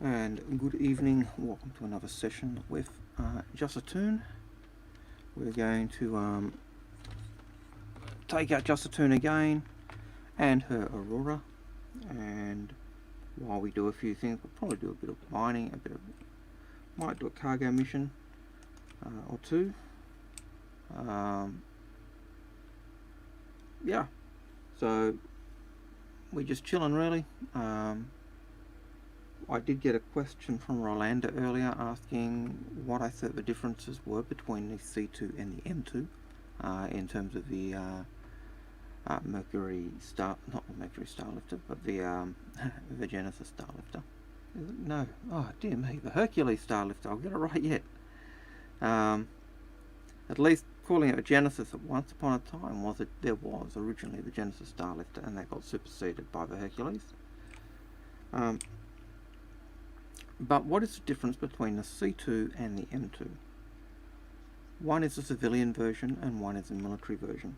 And good evening, welcome to another session with Jusatoon. We're going to take out Jusatoon again and her Aurora, and while we do a few things, we'll probably do a bit of mining, might do a cargo mission or two. Yeah, so we're just chilling really. I did get a question from Rolanda earlier asking what I thought the differences were between the C2 and the M2 in terms of the Mercury Star, not the Mercury Starlifter, but the Genesis Starlifter. No, oh dear me, the Hercules Starlifter. I'll get it right yet. At least calling it a Genesis at once upon a time there was originally the Genesis Starlifter, and that got superseded by the Hercules. But what is the difference between the C2 and the M2? One is a civilian version and one is a military version.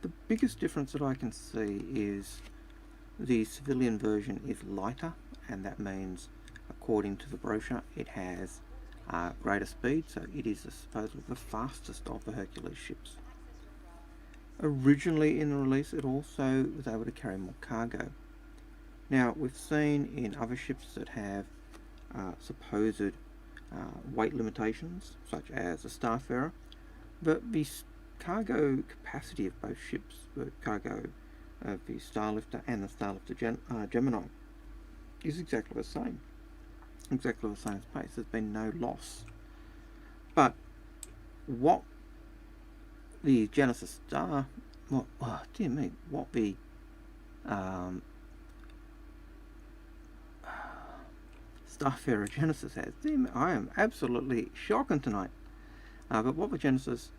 The biggest difference that I can see is the civilian version is lighter, and that means, according to the brochure, it has greater speed, so it is supposedly the fastest of the Hercules ships. Originally in the release, it also was able to carry more cargo. Now, we've seen in other ships that have supposed weight limitations, such as the Starfarer, but the cargo capacity of both ships, the cargo of the Starlifter and the Starlifter Gemini, is exactly the same space. There's been no loss. But what the Genesis Star, what the Starfarer Genesis has. I am absolutely shocking tonight. But what the Genesis,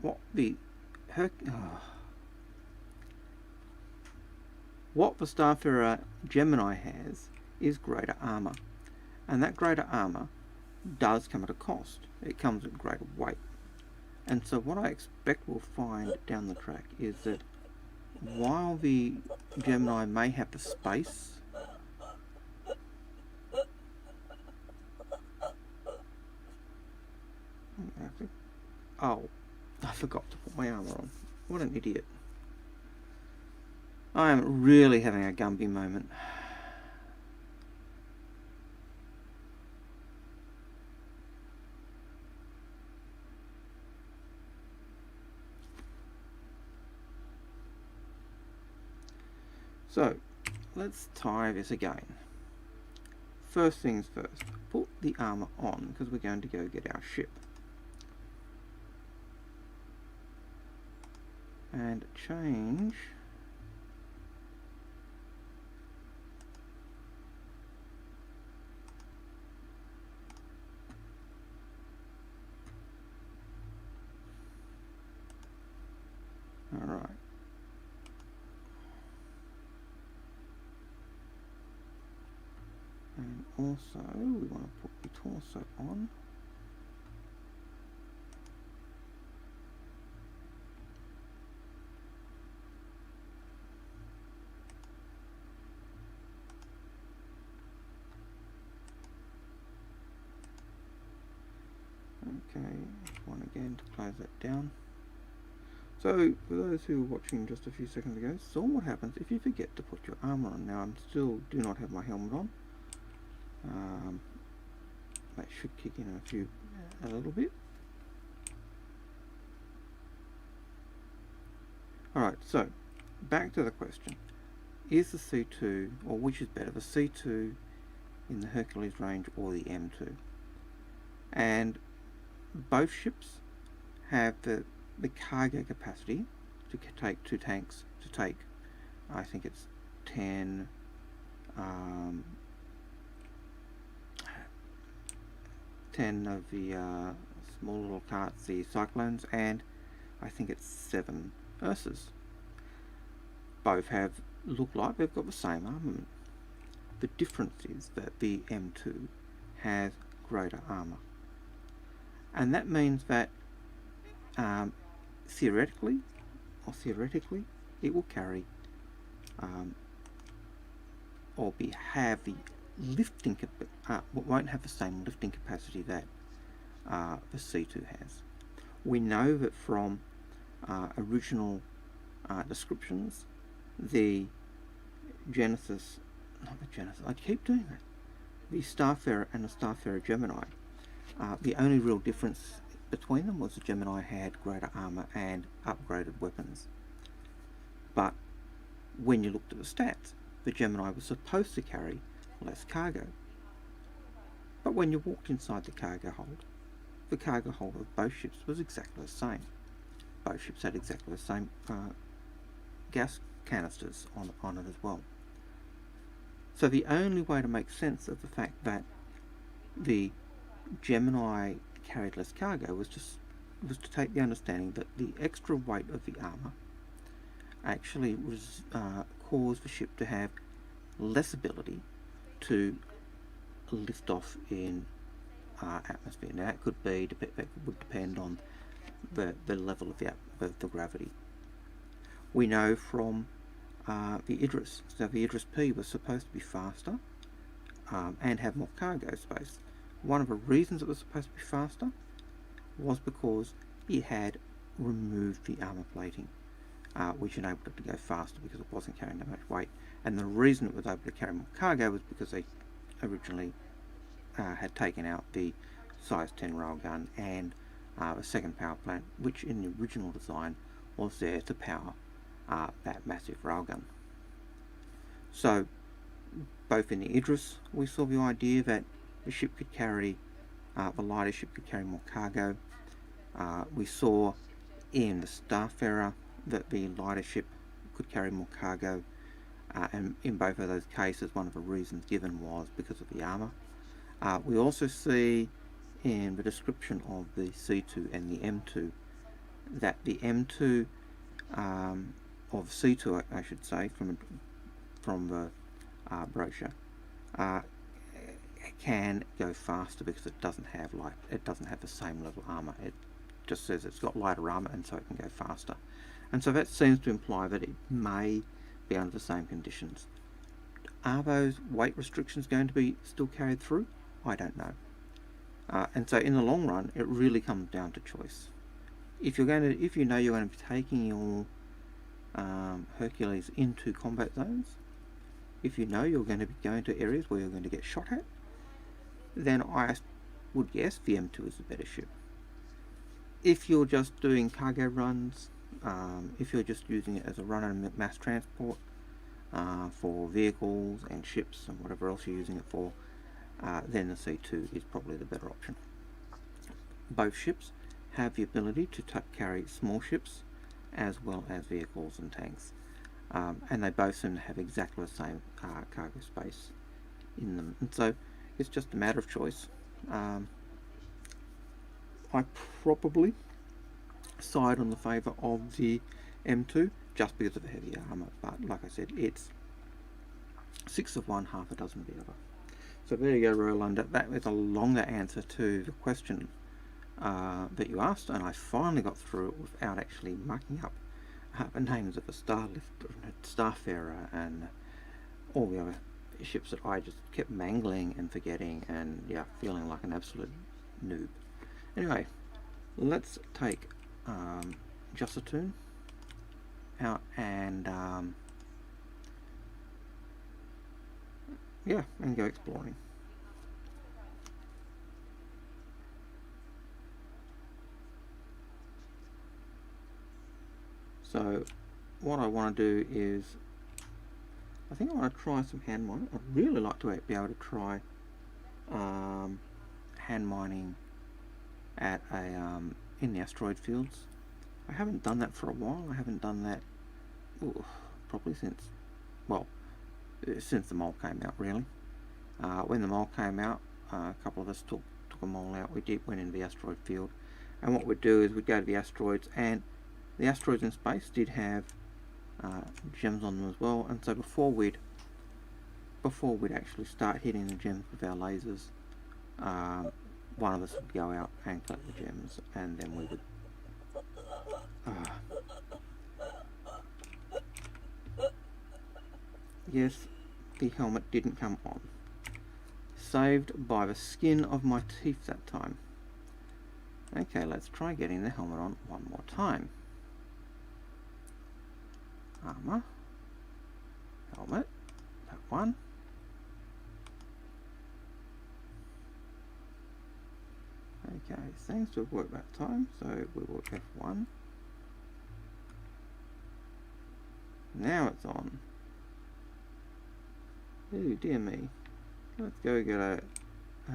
what the Starfarer Gemini has is greater armor, and that greater armor does come at a cost. It comes at greater weight, and so what I expect we'll find down the track is that while the Gemini may have the space, oh, I forgot to put my armor on. What an idiot. I am really having a Gumby moment. So, let's try this again. First things first, put the armor on, because we're going to go get our ship. And change alright. And also we want to put the torso on. Okay, one again to close that down. So, for those who were watching just a few seconds ago, saw what happens if you forget to put your armor on. Now, I still do not have my helmet on. That should kick in a little bit. Alright, so, back to the question. Is the C2, or which is better, the C2 in the Hercules range or the M2? And both ships have the cargo capacity to take 2 tanks, to take, I think it's 10 of the small little carts, the Cyclones, and I think it's 7 Ursas. Both look like they've got the same armament. The difference is that the M2 has greater armor, and that means that theoretically it will carry or have the won't have the same lifting capacity that the C2 has. We know that from original descriptions, the Genesis, not the Genesis, I keep doing that, the Starfarer and the Starfarer Gemini, the only real difference between them was the Gemini had greater armor and upgraded weapons. But when you looked at the stats, the Gemini was supposed to carry less cargo. But when you walked inside the cargo hold, the cargo hold of both ships was exactly the same. Both ships had exactly the same gas canisters on it as well. So the only way to make sense of the fact that the Gemini carried less cargo was to take the understanding that the extra weight of the armor actually caused the ship to have less ability to lift off in atmosphere. Now that would depend on the level of the gravity. We know from the Idris, so the Idris P was supposed to be faster and have more cargo space. One of the reasons it was supposed to be faster was because it had removed the armor plating, which enabled it to go faster because it wasn't carrying that much weight. And the reason it was able to carry more cargo was because they originally had taken out the size 10 railgun and a second power plant, which in the original design was there to power that massive railgun. So both in the Idris we saw the idea that the ship could carry, the lighter ship could carry more cargo. We saw in the Starfarer that the lighter ship could carry more cargo, and in both of those cases one of the reasons given was because of the armor. We also see in the description of the C2 and the M2 that the M2 or the C2 I should say from the brochure can go faster because it doesn't have the same level of armor. It just says it's got lighter armor and so it can go faster. And so that seems to imply that it may be under the same conditions. Are those weight restrictions going to be still carried through? I don't know. And so in the long run, it really comes down to choice. If you know you're going to be taking your Hercules into combat zones, if you know you're going to be going to areas where you're going to get shot at, then I would guess the M2 is a better ship. If you're just doing cargo runs, if you're just using it as a runner and mass transport for vehicles and ships and whatever else you're using it for, then the C2 is probably the better option. Both ships have the ability to carry small ships as well as vehicles and tanks, and they both seem to have exactly the same cargo space in them, and so it's just a matter of choice. I probably side on the favour of the M2 just because of the heavy armour, but like I said, it's 6 of one, half a dozen of the other. So there you go, Rolanda. That is a longer answer to the question that you asked, and I finally got through it without actually mucking up the names of the Starfarer and all the other ships that I just kept mangling and forgetting and feeling like an absolute noob. Anyway, let's take Jusatoon out and and go exploring. So what I want to do is, I think I want to try some hand mining. I'd really like to be able to try hand mining at in the asteroid fields. I haven't done that for a while. I haven't done that probably since the mole came out, really. When the mole came out, a couple of us took a mole out. We went into the asteroid field, and what we'd do is we'd go to the asteroids, and the asteroids in space did have gems on them as well, and so before we'd actually start hitting the gems with our lasers, one of us would go out and collect the gems, and then we would yes, the helmet didn't come on. saved by the skin of my teeth that time. Okay, let's try getting the helmet on one more time. Armor, helmet, that one. Okay, seems to have worked that time, so we will F1. Now it's on. Ooh, dear me. Let's go get a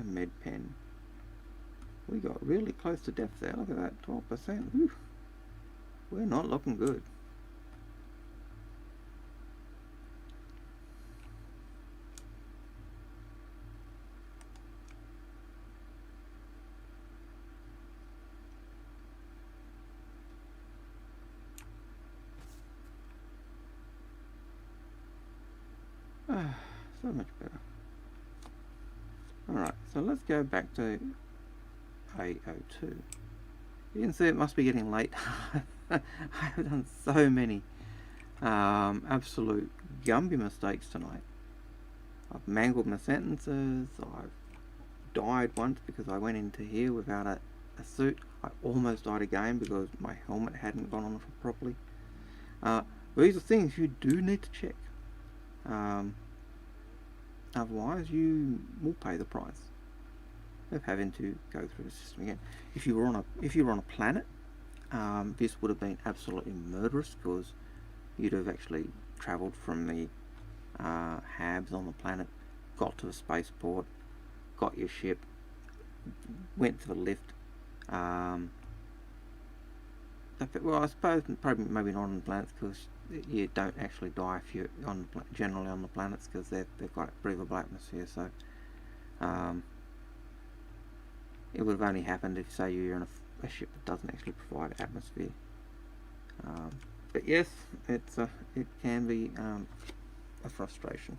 med pen. We got really close to death there. Look at that, 12%. Ooh. We're not looking good. So much better. Alright, so let's go back to A02. You can see it must be getting late. I have done so many absolute Gumby mistakes tonight. I've mangled my sentences, I've died once because I went into here without a suit. I almost died again because my helmet hadn't gone on properly. These are things you do need to check. Otherwise you will pay the price of having to go through the system again. If you were on a planet, this would have been absolutely murderous because you'd have actually travelled from the habs on the planet, got to the spaceport, got your ship, went to the lift. Well, I suppose probably maybe not on the planets because you don't actually die if you're generally on the planets because they've got a breathable atmosphere. So it would have only happened if, say, you're on a ship that doesn't actually provide atmosphere. But yes, it can be a frustration.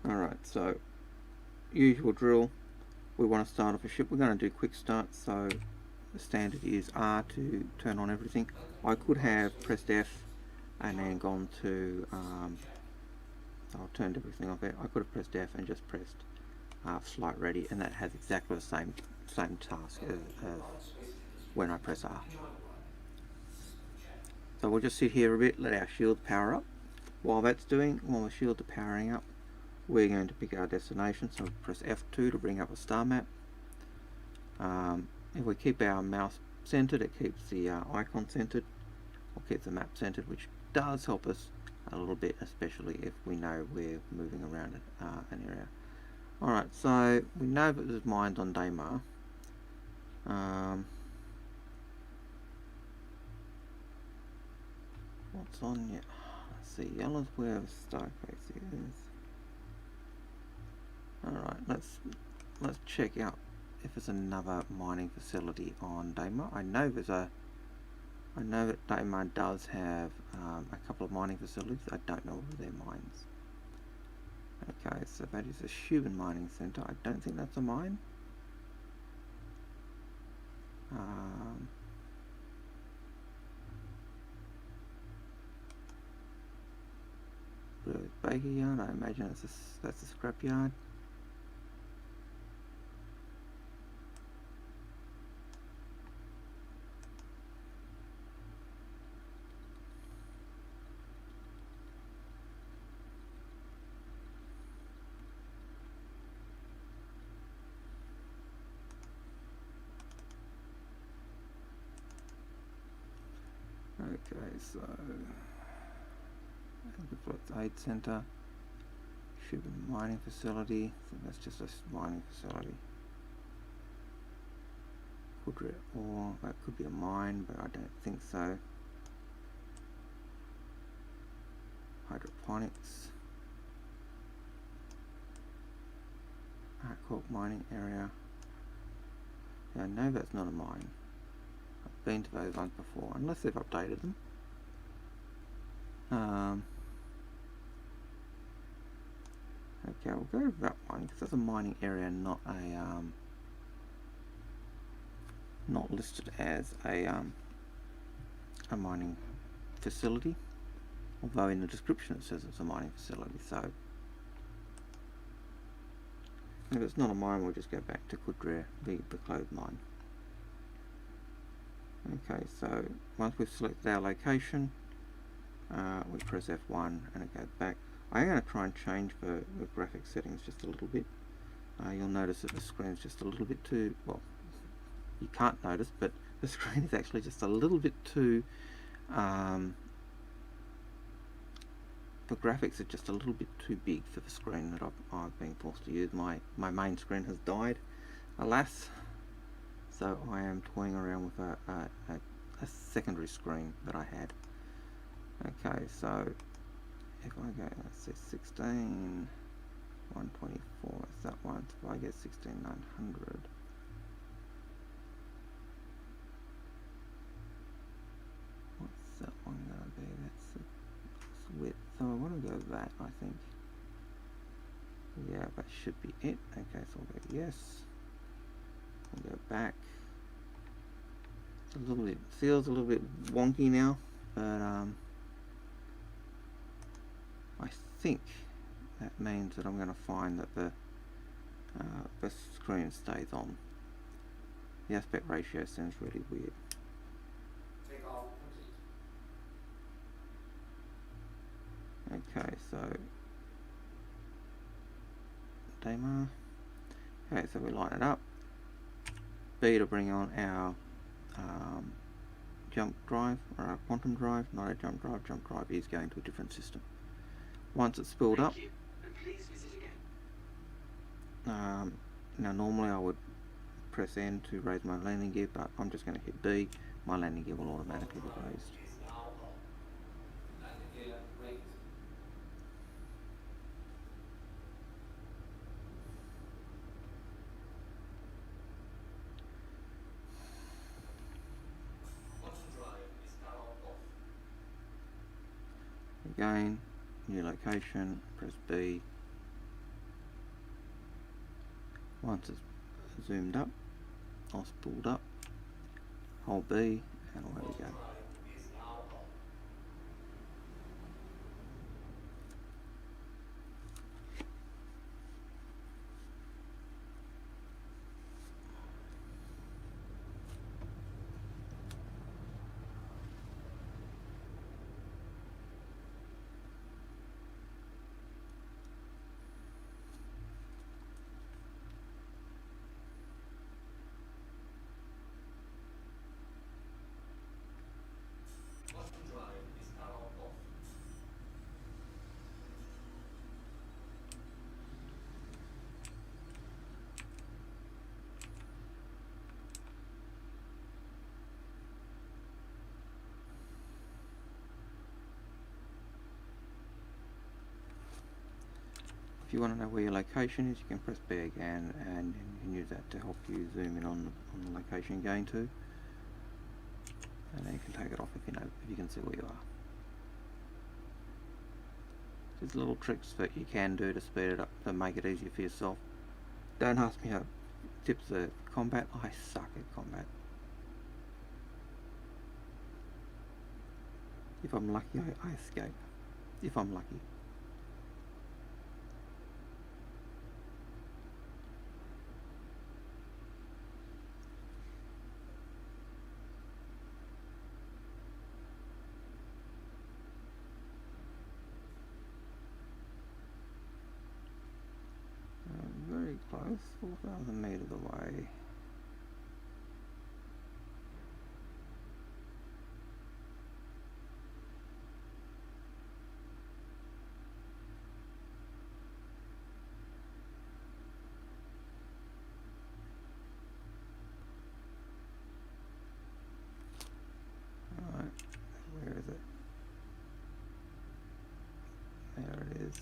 Alright, so usual drill, we want to start off a ship. We're going to do quick start, so the standard is R to turn on everything. I could have pressed F and then gone to, I've turned everything off there. I could have pressed F and just pressed flight ready, and that has exactly the same task as when I press R. So we'll just sit here a bit, let our shield power up. While the shields are powering up, we're going to pick our destination, so press F2 to bring up a star map. If we keep our mouse centered, it keeps the icon centered, or keeps the map centered, which does help us a little bit, especially if we know we're moving around an area. Alright, so we know that there's mines on Daymar. What's on yet? Let's see, yellow's where the star face is. Alright, let's check out if there's another mining facility on Daymar. I know that Daymar does have a couple of mining facilities. I don't know whether they're mines. Okay, so that is a Cuban mining center. I don't think that's a mine. Baker yard. I imagine that's a scrap yard. Okay, so aid center, Cuban mining facility. So that's just a mining facility. Or that could be a mine, but I don't think so. Hydroponics. Cork mining area. Yeah, I know that's not a mine. I've been to those ones before, unless they've updated them. Okay, we'll go with that one because that's a mining area, not a not listed as a mining facility. Although in the description it says it's a mining facility, so if it's not a mine, we'll just go back to Kudrere, the closed mine. Okay, so once we've selected our location, we press F1 and it goes back. I'm going to try and change the graphic settings just a little bit. You'll notice that the screen's just a little bit too, well, you can't notice, but the screen is actually just a little bit too, the graphics are just a little bit too big for the screen that I've been forced to use. My main screen has died, alas, so I am toying around with a secondary screen that I had. Okay, so if I go, let's see, 16, 124, is that one, so if I get 16900, what's that one going to be? That's the width, so I want to go with that, I think. Yeah, that should be it. Okay, so I'll go yes, I'll go back. It's a little bit, feels a little bit wonky now, but I think that means that I'm going to find that the screen stays on. The aspect ratio sounds really weird. Take off complete. Okay, so demo. Okay, so we line it up. B to bring on our jump drive, or our quantum drive, not a jump drive. Jump drive is going to a different system. Once it's spooled up, Please visit now normally I would press N to raise my landing gear, but I'm just going to hit B. My landing gear will automatically be raised. Again, new location, press B. Once it's zoomed up, or spooled up, hold B, and away we go. If you want to know where your location is, you can press B again, and you can use that to help you zoom in on the location you're going to, and then you can take it off if you can see where you are. There's little tricks that you can do to speed it up, to make it easier for yourself. Don't ask me how tips are combat. I suck at combat. If I'm lucky, I escape. If I'm lucky. Very close, 4,000 meters away. Alright, where is it? There it is.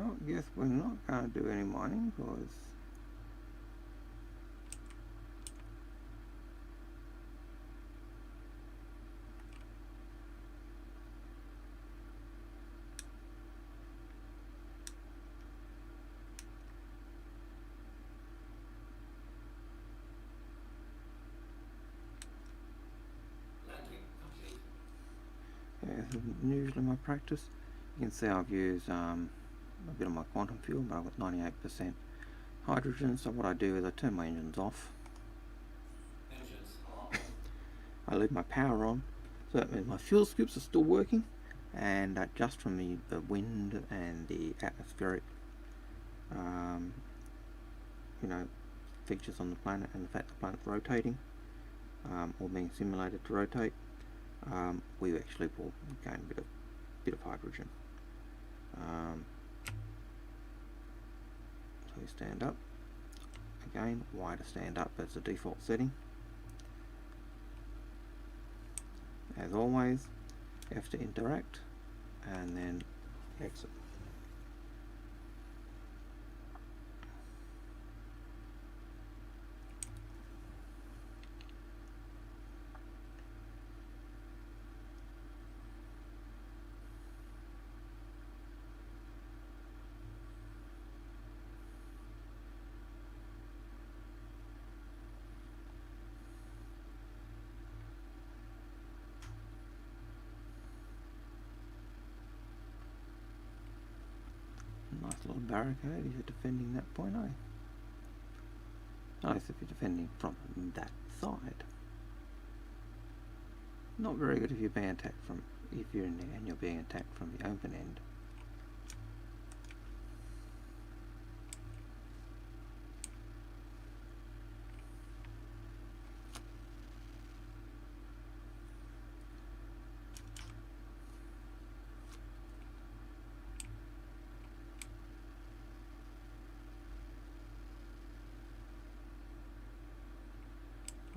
Well, I guess we're not going to do any mining because Landing complete. yeah, this isn't usually my practice. You can see I've used a bit of my quantum fuel, but I've got 98% hydrogen, so what I do is I turn my engines off. Engines off. I leave my power on, so that means my fuel scoops are still working, and just from the wind and the atmospheric you know, features on the planet and the fact the planet's rotating or being simulated to rotate, we actually will gain a bit of hydrogen. So we stand up. Again, Y to stand up as the default setting. As always, F to interact, and then exit. Nice little barricade if you're defending that point, eh? Nice if you're defending from that side. Not very good if you're being attacked from, if you're in there and you're being attacked from the open end.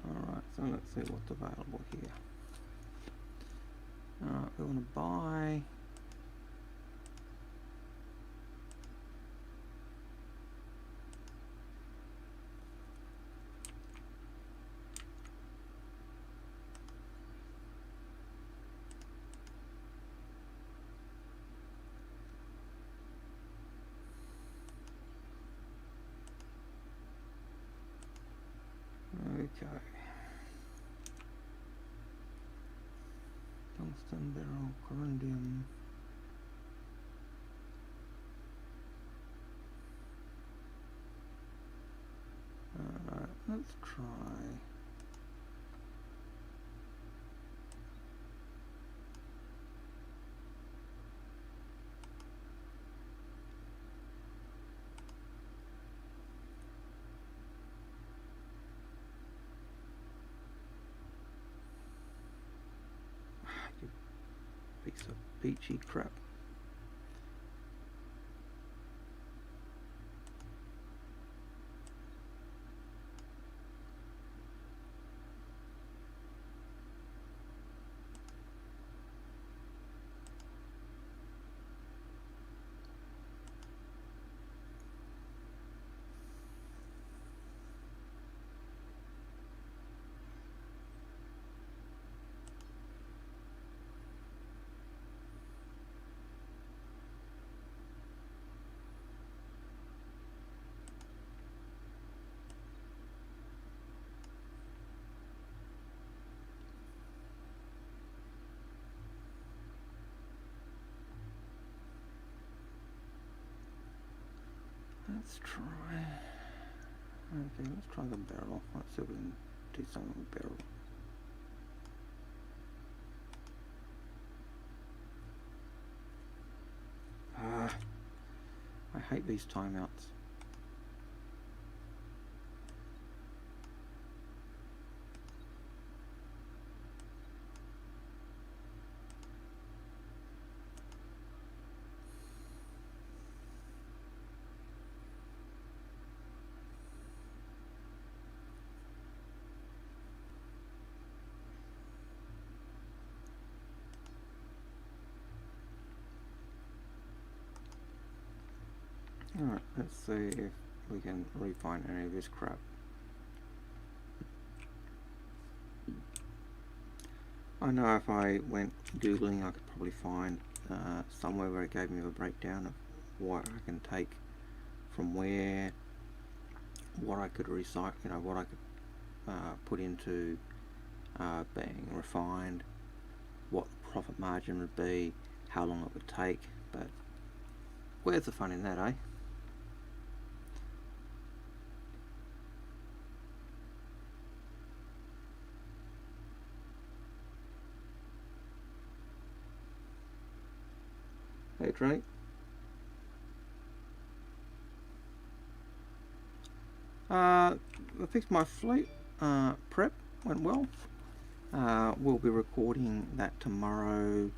Alright, so let's see what's available here. Alright, we want to buy okay. Tungsten barrel, corundum. Alright, let's try. You piece of peachy crap. Let's try. Okay, let's try the barrel. Let's see if we can do something with barrel. I hate these timeouts. Alright, let's see if we can refine any of this crap. I know if I went googling I could probably find somewhere where it gave me a breakdown of what I can take from where, what I could recycle, you know, what I could put into being refined, what the profit margin would be, how long it would take, but where's the fun in that, eh? Hey Trey. I fixed my fleet. Prep went well. We'll be recording that tomorrow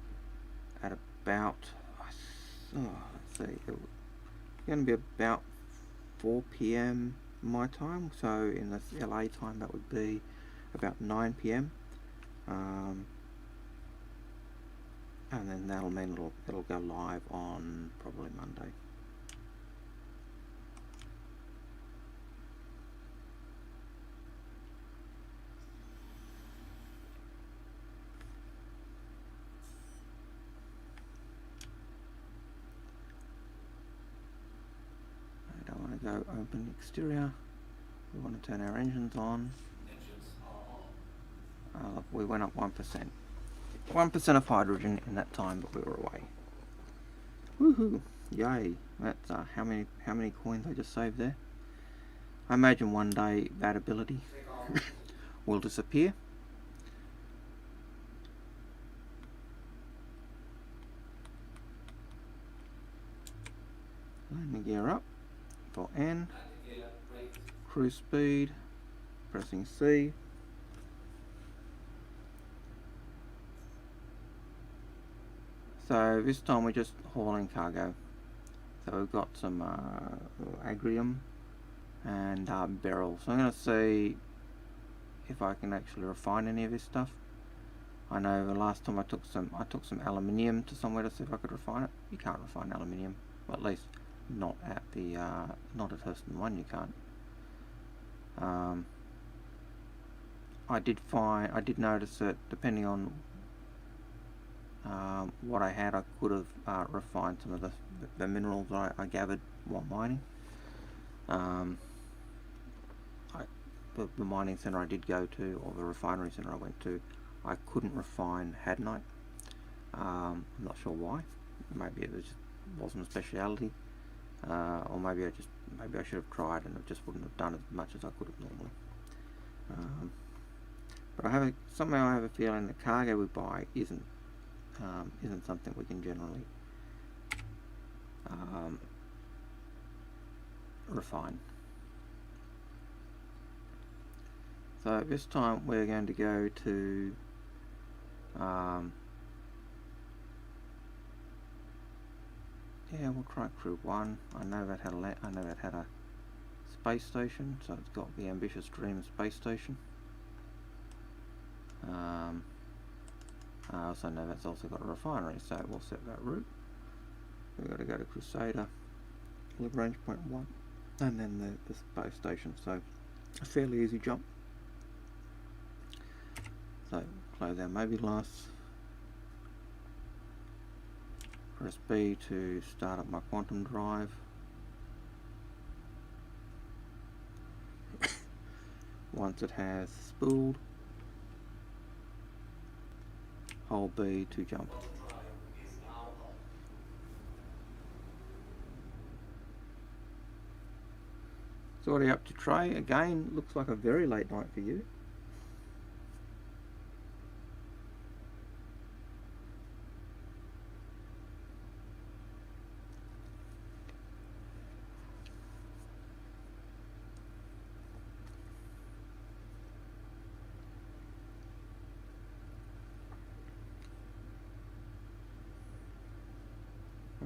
at about, let's see, it's going to be about 4 p.m. my time, so in the LA time that would be about 9 p.m. And then that'll mean it'll go live on probably Monday. I don't want to go open exterior. We want to turn our engines on. Engines are on. We went up 1%. 1% of hydrogen in that time, but we were away. Woohoo! Yay! That's how many coins I just saved there. I imagine one day that ability will disappear. Landing gear up for N. Landing gear raised. Cruise speed. Pressing C. So this time we're just hauling cargo. So we've got some agrium and barrels. So I'm going to see if I can actually refine any of this stuff. I know the last time I took some aluminium to somewhere to see if I could refine it. You can't refine aluminium, well, at least not at the not at Hurston 1. You can't. I did notice that depending on what I had, I could have refined some of the minerals I gathered while mining. The mining centre I did go to, or the refinery centre I went to, I couldn't refine hadnite. I'm not sure why. Maybe it just wasn't a speciality, or maybe I should have tried and it just wouldn't have done as much as I could have normally. But somehow I have a feeling the cargo we buy isn't something we can generally refine. So this time we're going to go to yeah, we'll try crew 1. I know that had a space station, so it's got the ambitious dream space station. I also know that's also got a refinery, so we'll set that route. We've got to go to Crusader, Lagrange point 1, and then the space station, so a fairly easy jump. So close our mobilas, press B to start up my quantum drive. Once it has spooled, hold B to jump. So what are you up to, Trey? Again, looks like a very late night for you.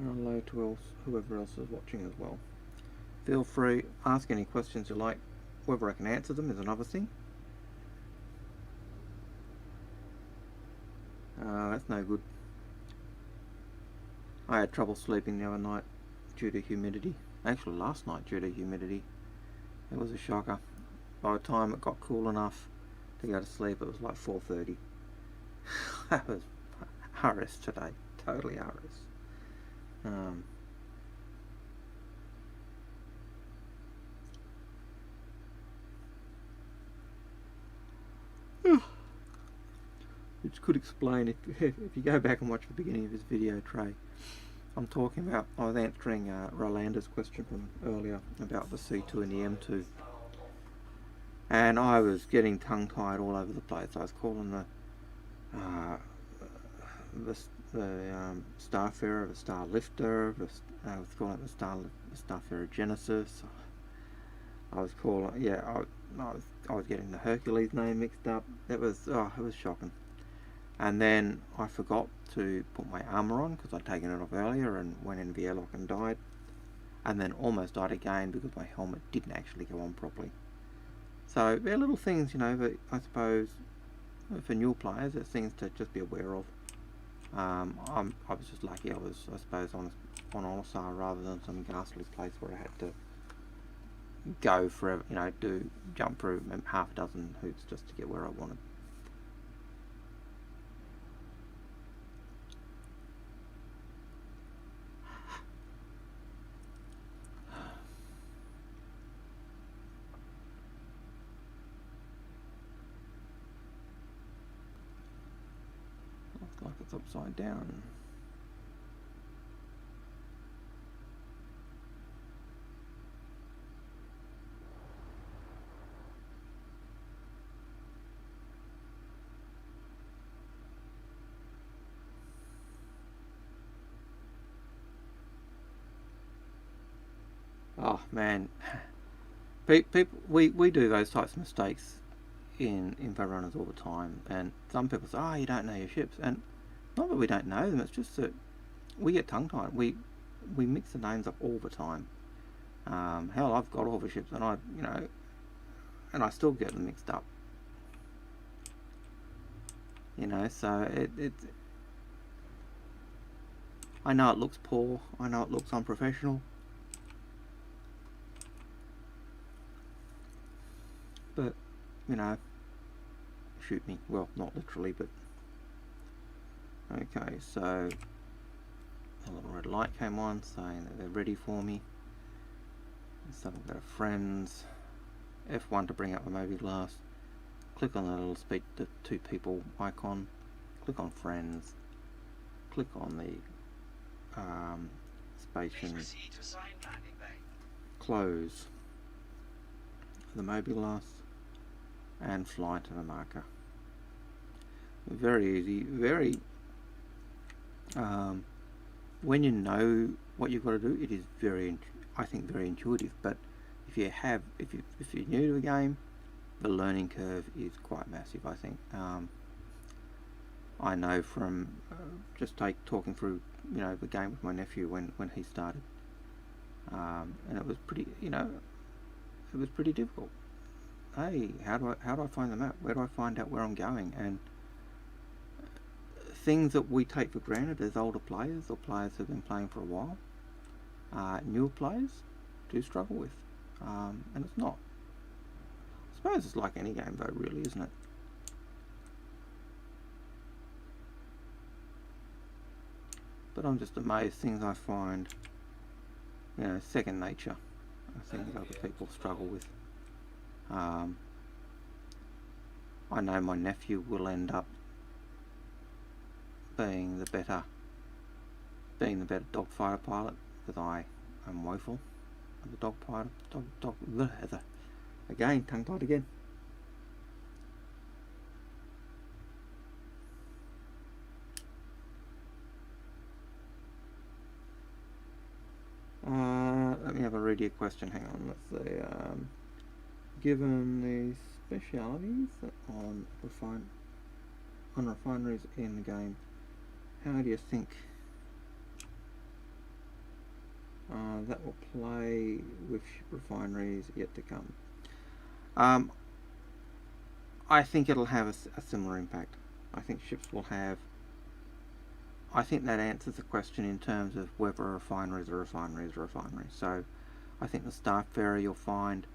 Hello to whoever else is watching as well. Feel free, ask any questions you like. Whether I can answer them is another thing. That's no good. I had trouble sleeping the other night due to humidity. Actually last night due to humidity. It was a shocker. By the time it got cool enough to go to sleep, it was like 4:30. That was RS today. Totally RS. Which could explain if you go back and watch the beginning of this video, Trey. I'm talking about, I was answering Rolanda's question from earlier about the C2 and the M2. And I was getting tongue-tied all over the place. I was calling the Starfarer, the Starlifter, I was calling it the Starfarer Genesis. I was calling, yeah, I was getting the Hercules name mixed up. It was shocking. And then I forgot to put my armour on because I'd taken it off earlier and went into the airlock and died. And then almost died again because my helmet didn't actually go on properly. So they're little things, you know, that I suppose for new players, there's things to just be aware of. I was just lucky I was, I suppose, on Orsar rather than some ghastly place where I had to go for, you know, jump through half a dozen hoops just to get where I wanted. Looks like it's upside down. Oh man, people, we do those types of mistakes in info runners all the time, and some people say, "Oh, you don't know your ships," and not that we don't know them. It's just that we get tongue-tied. We mix the names up all the time. Hell, I've got all the ships, and and I still get them mixed up. You know, so it's. I know it looks poor. I know it looks unprofessional. But, you know, shoot me. Well, not literally, but... Okay, so... a little red light came on saying that they're ready for me. So I've got a friends. F1 to bring up the Moby Glass. Click on the little speak to two people icon. Click on friends. Click on the station. Close the Moby Glass. And fly to the marker. Very easy, very when you know what you've got to do, it is I think very intuitive, but if you're new to the game, the learning curve is quite massive, I think. I know from just talking through, you know, the game with my nephew when he started, and it was pretty, you know, it was pretty difficult. Hey, how do I find the map? Where do I find out where I'm going? And things that we take for granted as older players or players who've been playing for a while, newer players do struggle with, and it's not. I suppose it's like any game though, really, isn't it? But I'm just amazed things I find, you know, second nature. I think other people struggle with. I know my nephew will end up being the better dogfighter pilot because I am woeful as a dogfighter. Again, tongue-tied again. Let me have a read your question. Hang on, let's see. Given the specialities on refineries in the game, how do you think that will play with refineries yet to come? I think it'll have a similar impact. I think ships will have. I think that answers the question in terms of whether a refinery is a refinery is a refinery. So I think the star ferry you'll find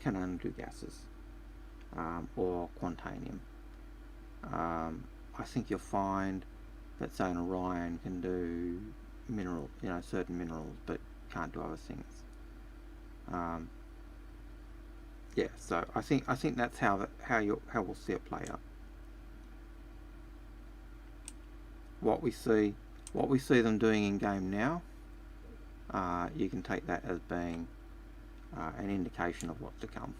can only do gases, or quantanium. I think you'll find that, say, an Orion can do mineral, certain minerals, but can't do other things. Yeah, so I think that's how we'll see it play out. What we see them doing in game now, you can take that as being an indication of what's to come.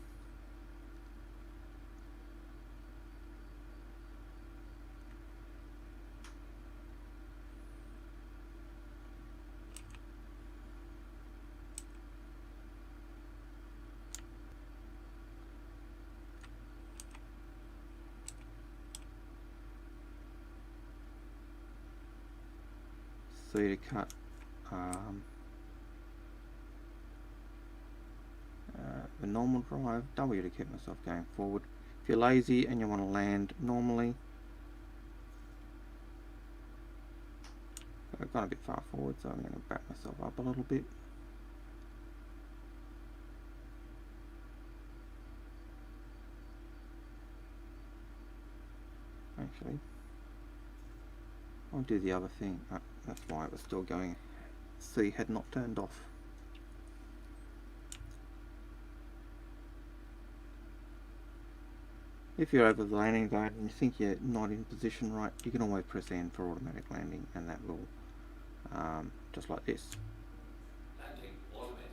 C to cut the normal drive, W to keep myself going forward. If you're lazy and you want to land normally, I've gone a bit far forward, so I'm going to back myself up a little bit. Actually, I'll do the other thing. That's why it was still going. C had not turned off. If you're over the landing zone and you think you're not in position right, you can always press N for automatic landing, and that will, just like this. Landing automated.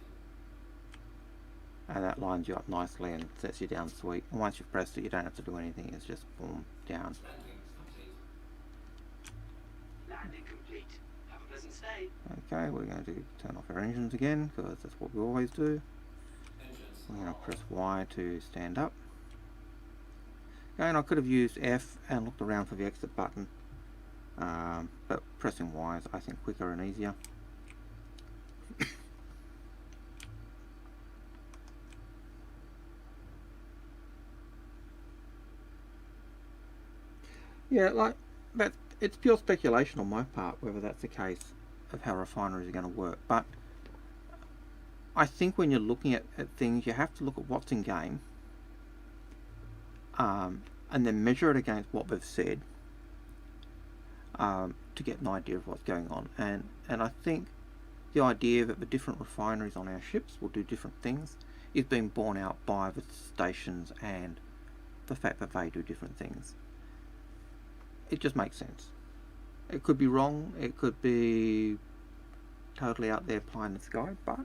And that lines you up nicely and sets you down sweet. And once you've pressed it, you don't have to do anything. It's just boom, down. Landing complete. Landing complete. Have a pleasant stay. Okay, we're going to turn off our engines again, because that's what we always do. Engines We're going to are press Y to stand up. Okay, and I could have used F and looked around for the exit button, but pressing Y is, I think, quicker and easier. Yeah, like that. It's pure speculation on my part whether that's the case of how refineries are going to work. But I think when you're looking at things, you have to look at what's in game, and then measure it against what they've said, to get an idea of what's going on. And I think the idea that the different refineries on our ships will do different things is being borne out by the stations and the fact that they do different things. It just makes sense. It could be wrong, it could be totally out there pie in the sky, but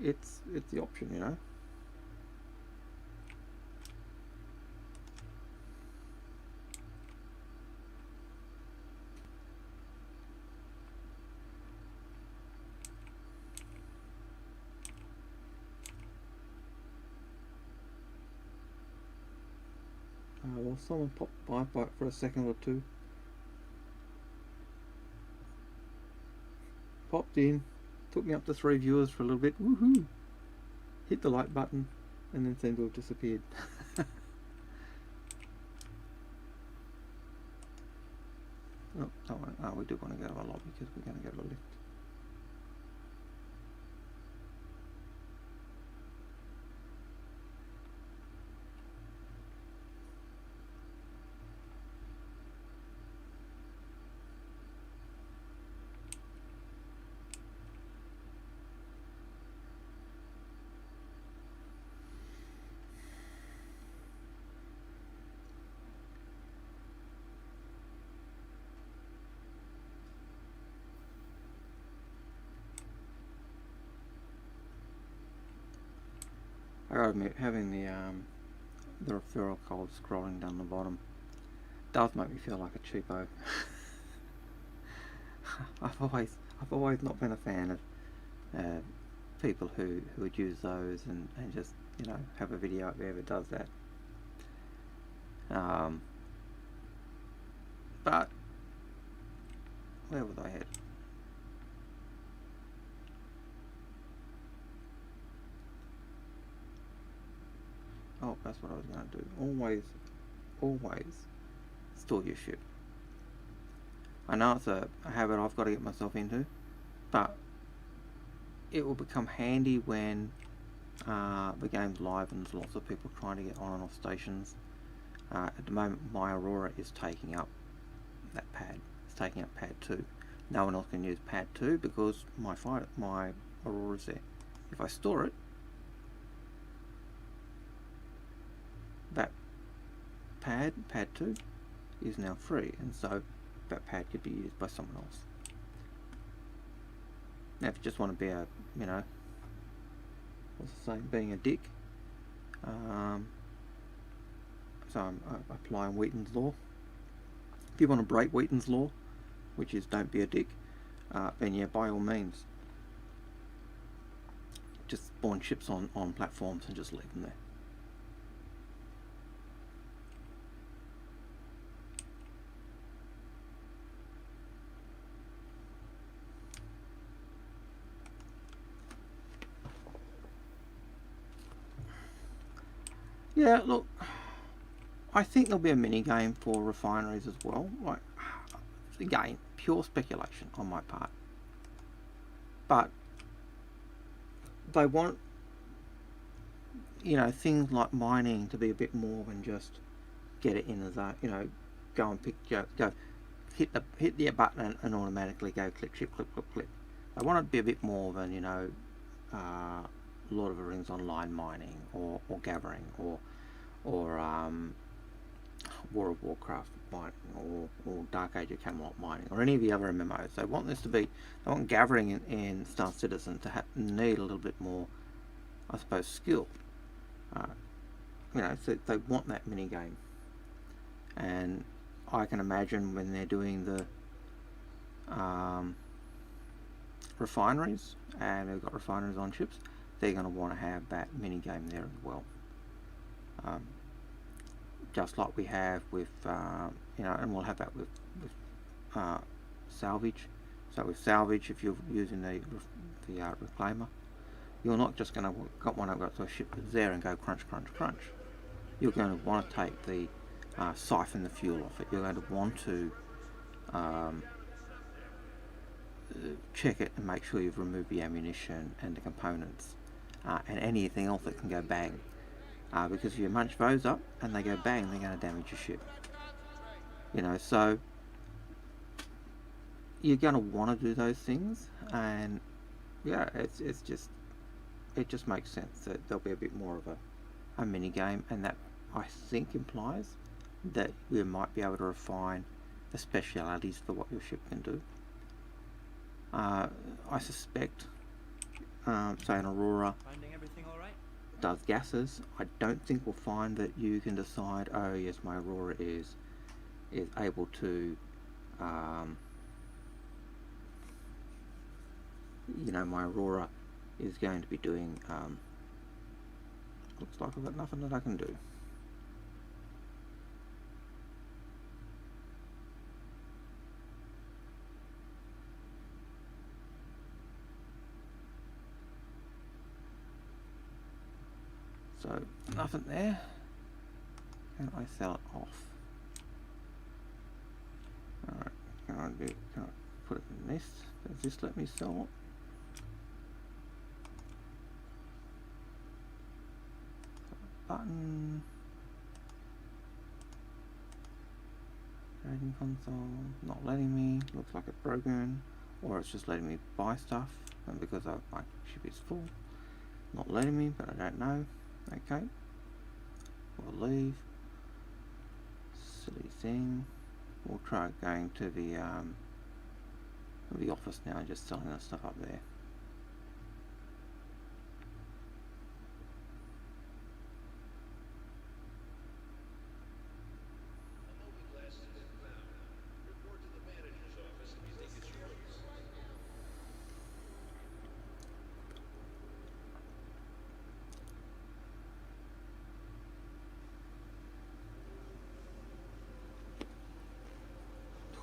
it's the option, you know. Well, someone popped by for a second or two. Popped in, took me up to 3 viewers for a little bit. Woohoo! Hit the like button, and then seemed to have disappeared. Oh, we do want to go to a lobby because we're going to go to a lift. I gotta admit, having the referral code scrolling down the bottom does make me feel like a cheapo. I've always not been a fan of people who would use those and just, you know, have a video up there that does that. But where was I headed? Oh, that's what I was going to do. Always store your ship. I know it's a habit I've got to get myself into, but it will become handy when the game's live and there's lots of people trying to get on and off stations. At the moment, my Aurora is taking up that pad. It's taking up pad 2. No one else can use pad 2 because my Aurora's there. If I store it, that pad 2, is now free, and so that pad could be used by someone else. Now, if you just want to be a, you know, what's the saying, being a dick, so I'm applying Wheaton's law. If you want to break Wheaton's law, which is don't be a dick, then yeah, by all means, just spawn ships on platforms and just leave them there. Yeah, look, I think there'll be a mini game for refineries as well. Like, again, pure speculation on my part, but they want, you know, things like mining to be a bit more than just get it in as a, you know, go and go hit the button and automatically go click ship click click click. They want it to be a bit more than, you know, Lord of the Rings online mining or gathering or War of Warcraft mining or Dark Age of Camelot mining or any of the other MMOs. They want this to be, they want gathering in Star Citizen to need a little bit more, I suppose, skill. You know, so they want that mini game, and I can imagine when they're doing the refineries, and they've got refineries on ships, they're going to want to have that mini game there as well. Just like we have with, you know, and we'll have that with salvage. So with salvage, if you're using the reclaimer, you're not just going to want to go to a ship that's there and go crunch, crunch, crunch. You're going to want to take the siphon the fuel off it. You're going to want to check it and make sure you've removed the ammunition and the components and anything else that can go bang. Because if you munch those up and they go bang, they're going to damage your ship. You know, so you're going to want to do those things, and yeah, it just makes sense that there'll be a bit more of a mini game, and that I think implies that we might be able to refine the specialities for what your ship can do. I suspect, say an Aurora does gases. I don't think we'll find that you can decide, oh yes, my Aurora is able to, you know, my Aurora is going to be doing, looks like I've got nothing that I can do. So, nothing there. Can I sell it off? Alright, can I put it in this? Does this let me sell it? Button. Trading console, not letting me. Looks like it's broken. Or it's just letting me buy stuff. And because my ship is full. Not letting me, but I don't know. Okay, we'll leave. Silly thing. We'll try going to the office now and just selling that stuff up there.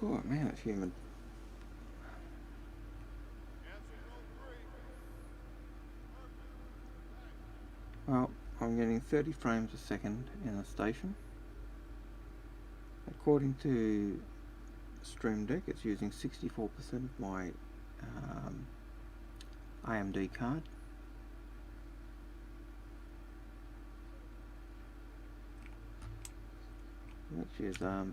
Oh man, it's humid. Well, I'm getting 30 frames a second in the station. According to Stream Deck. It's using 64% of my AMD card. Which is quite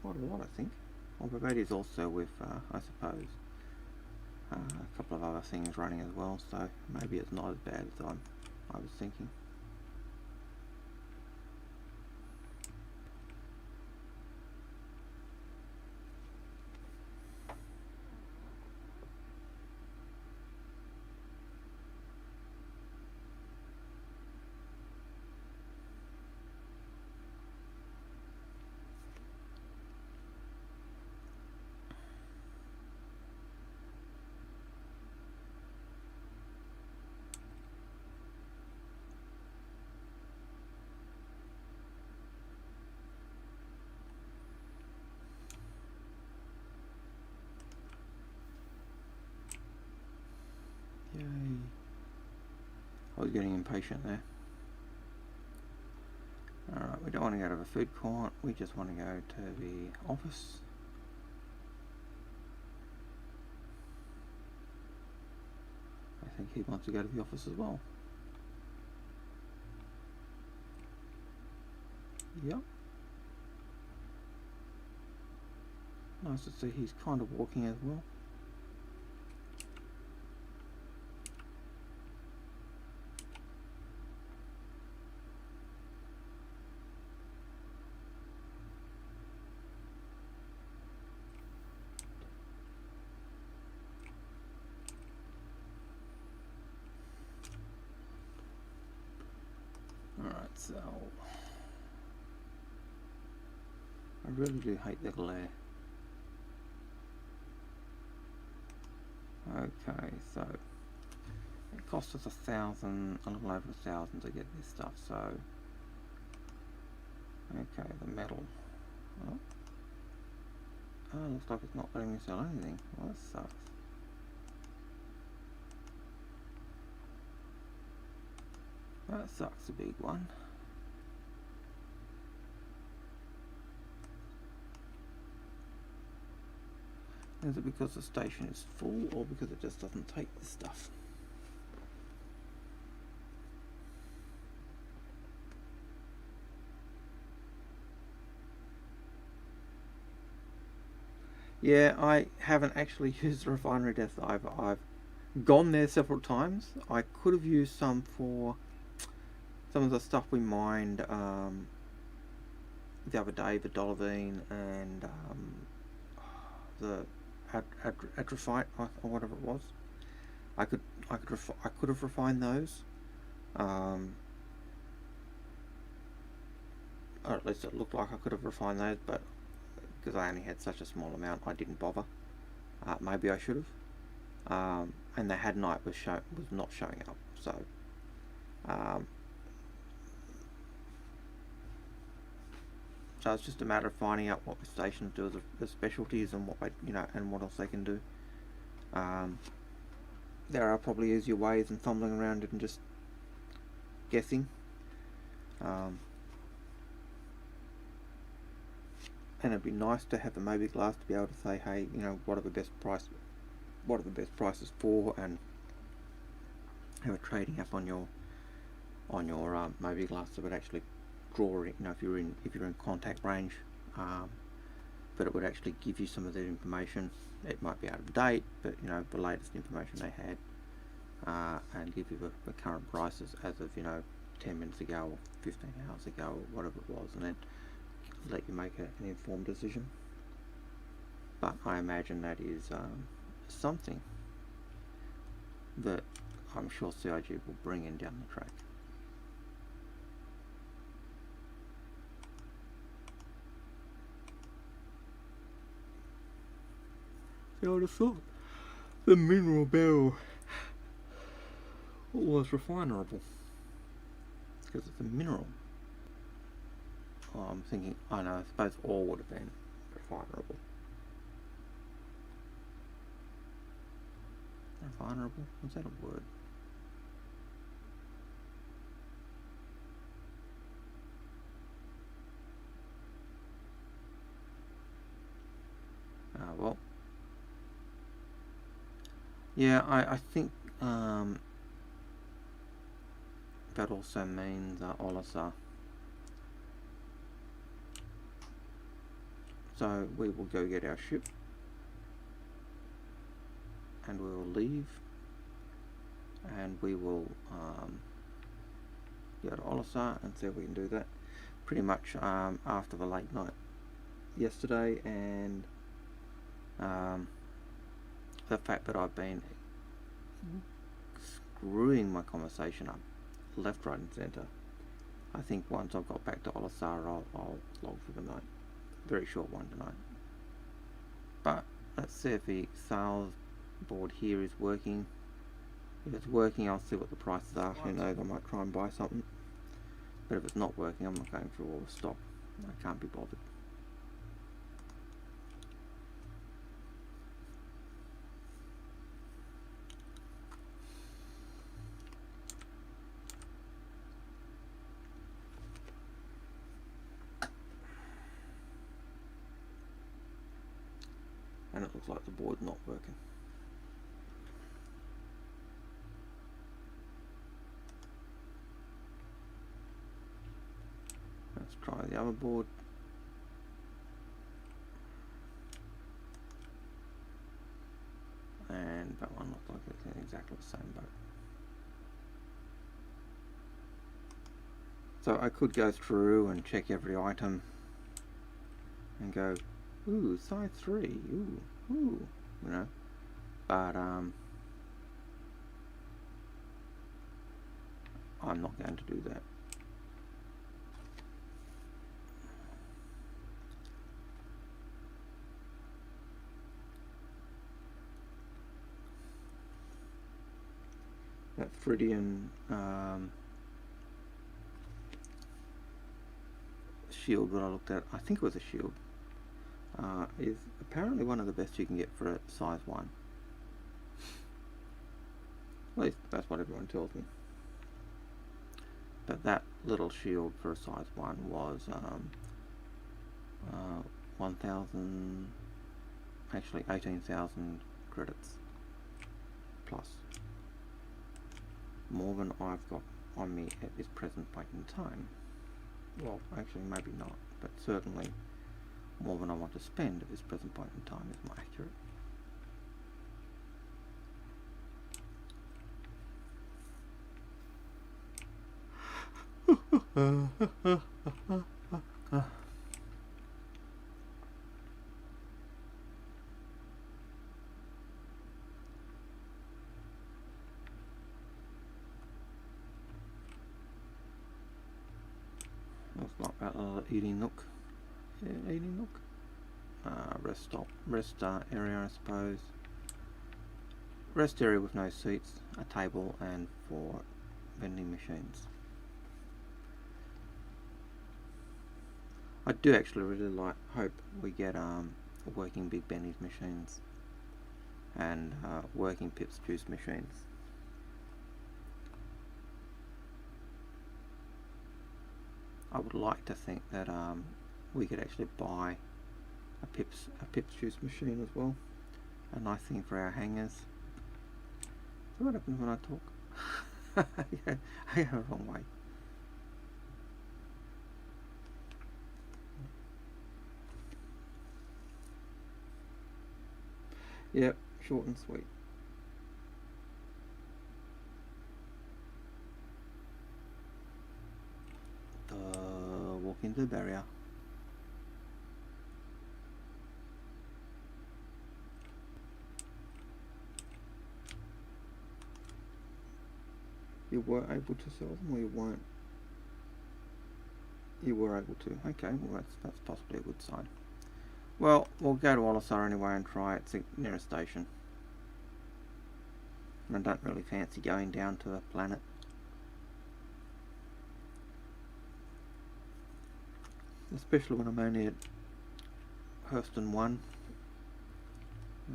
a lot, I think. Well, but that is also with, I suppose, a couple of other things running as well, so maybe it's not as bad as I was thinking. Yay. I was getting impatient there. Alright, we don't want to go to the food court, we just want to go to the office. I think he wants to go to the office as well. Yep. Nice to see he's kind of walking as well. Alright, so I really do hate the glare. Okay, so it cost us a little over 1,000 to get this stuff, so okay, the metal. Oh, looks like it's not letting me sell anything. Well, that sucks. That sucks, a big one. Is it because the station is full, or because it just doesn't take this stuff? Yeah, I haven't actually used the refinery desk either. I've gone there several times. I could have used some for some of the stuff we mined the other day, the Dolivine and the Atrophyte or whatever it was. I could have refined those, or at least it looked like I could have refined those, but because I only had such a small amount, I didn't bother. Maybe I should have. And the Hadnite was not showing up, so so it's just a matter of finding out what the stations do as the specialties and what and what else they can do. There are probably easier ways than fumbling around it and just guessing. And it'd be nice to have a Moby Glass to be able to say, hey, what are the best prices for, and have a trading app on your Moby Glass that would actually draw it, if you're in contact range, but it would actually give you some of that information. It might be out of date, but the latest information they had, and give you the current prices as of 10 minutes ago or 15 hours ago or whatever it was, and then let you make an informed decision. But I imagine that is something that I'm sure CIG will bring in down the track. I would have thought the mineral barrel was refinerable because it's a mineral. I'm thinking, I suppose ore would have been refinerable. Refinerable? Was that a word? Yeah, I think that also means Olasa. So we will go get our ship and we will leave and we will go to Olasa and see if we can do that. Pretty much after the late night yesterday and the fact that I've been screwing my conversation up left, right and centre. I think once I've got back to Olasar I'll log for the night. Very short one tonight. But let's see if the sales board here is working. If it's working, I'll see what the prices are. Who knows, I might try and buy something. But if it's not working, I'm not going through all the stock. I can't be bothered. And it looks like the board's not working. Let's try the other board. And that one looks like it's in exactly the same boat. So I could go through and check every item and go, ooh, size 3, ooh, you know, but I'm not going to do that. That Thridian shield that I looked at, I think it was a shield, is apparently one of the best you can get for a size 1. At least that's what everyone tells me. But that little shield for a size 1 was 1,000, actually 18,000 credits plus. More than I've got on me at this present point in time. Well, actually maybe not, but certainly more than I want to spend at this present point in time is more accurate. Looks like that little eating nook. Yeah, eating nook. Rest stop, rest area, I suppose. Rest area with no seats, a table, and 4 vending machines. I do actually really hope we get working Big Benny's machines and working Pip's juice machines. I would like to think that we could actually buy a Pip's juice machine as well. A nice thing for our hangers. So what happens when I talk? Yeah, I go the wrong way. Yep, short and sweet. Walk into the barrier. You were able to sell them, or you weren't? You were able to. Okay, well that's possibly a good sign. Well, we'll go to Olisar anyway and try it. It's near a station. And I don't really fancy going down to the planet. Especially when I'm only at Hurston 1.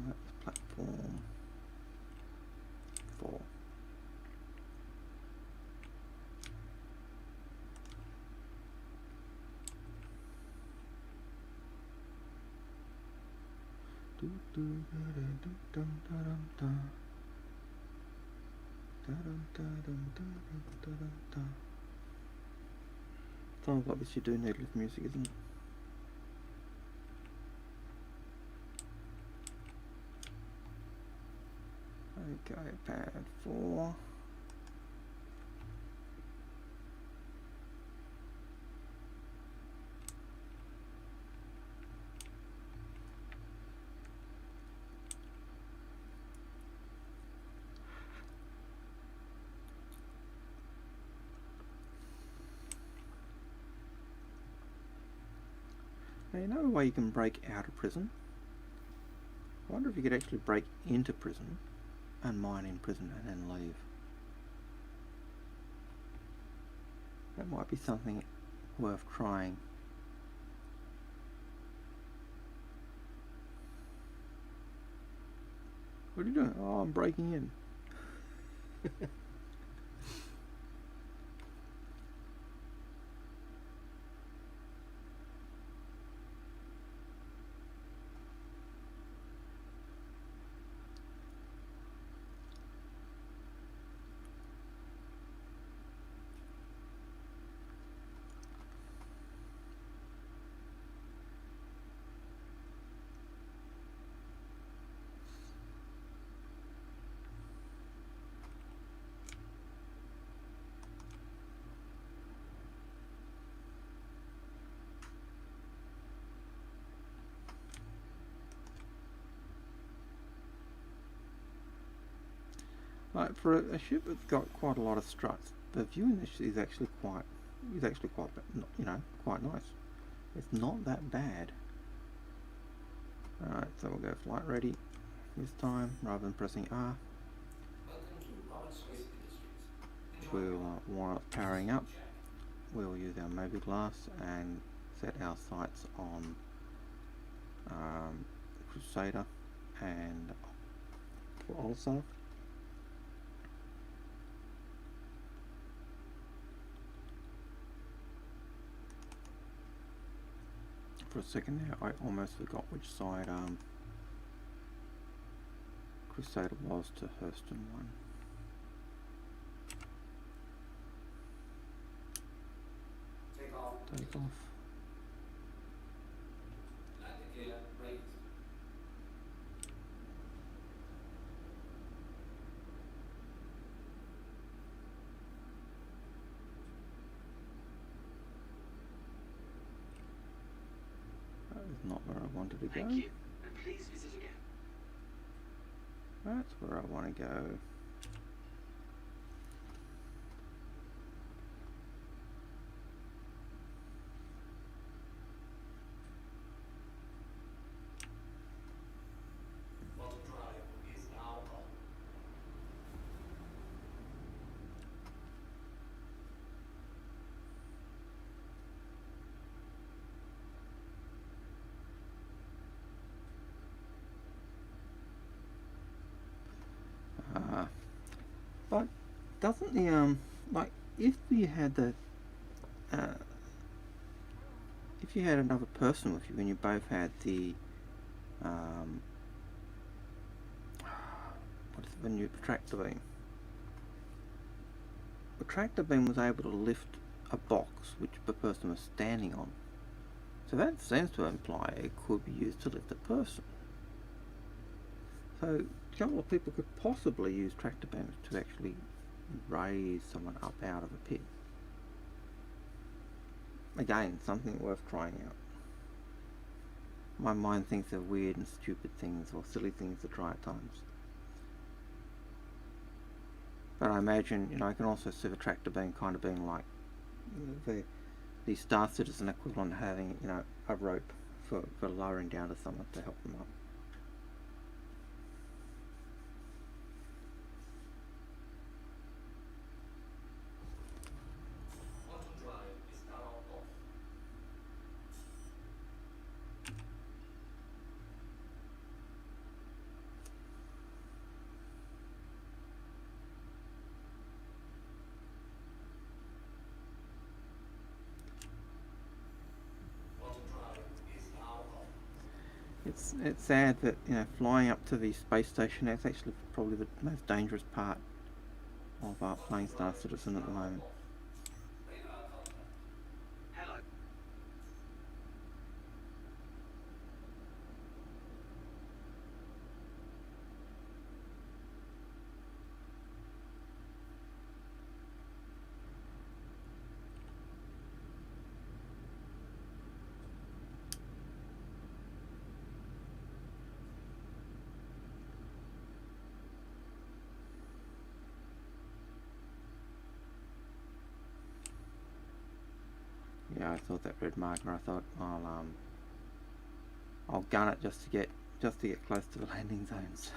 That's platform 4. Sounds like this you do need lift music, isn't it? Okay, pad 4. Now, you know a way you can break out of prison? I wonder if you could actually break into prison and mine in prison and then leave. That might be something worth trying. What are you doing? Oh, I'm breaking in. Like for a ship that's got quite a lot of struts, the view in this is actually quite quite nice. It's not that bad. Alright, so we'll go flight ready this time rather than pressing R. Welcome to Robert Swiss Industries. We'll while it's powering up, we'll use our mobi-glass and set our sights on Crusader and also. For a second there, I almost forgot which side Crusader was to Hurston 1. Take off. Take off. Landing gear raised. That is not where I wanted to go. Thank you, and please visit again. That's where I want to go. Water drive is now on. But doesn't the like if you had the if you had another person with you and you both had the what is the new tractor beam? The tractor beam was able to lift a box which the person was standing on. So that seems to imply it could be used to lift a person. So a couple of people could possibly use tractor beams to actually raise someone up out of a pit. Again, something worth trying out. My mind thinks of weird and stupid things or silly things to try at times. But I imagine, I can also see the tractor beam kind of being like the Star Citizen equivalent of having, a rope for lowering down to someone to help them up. Water drive is now off. Water drive is now on. It's sad that flying up to the space station, that's actually probably the most dangerous part of plain Star Citizen at the moment. Radar contact. Hello. Yeah, I thought that red marker. I thought I'll gun it just to get close to the landing zones.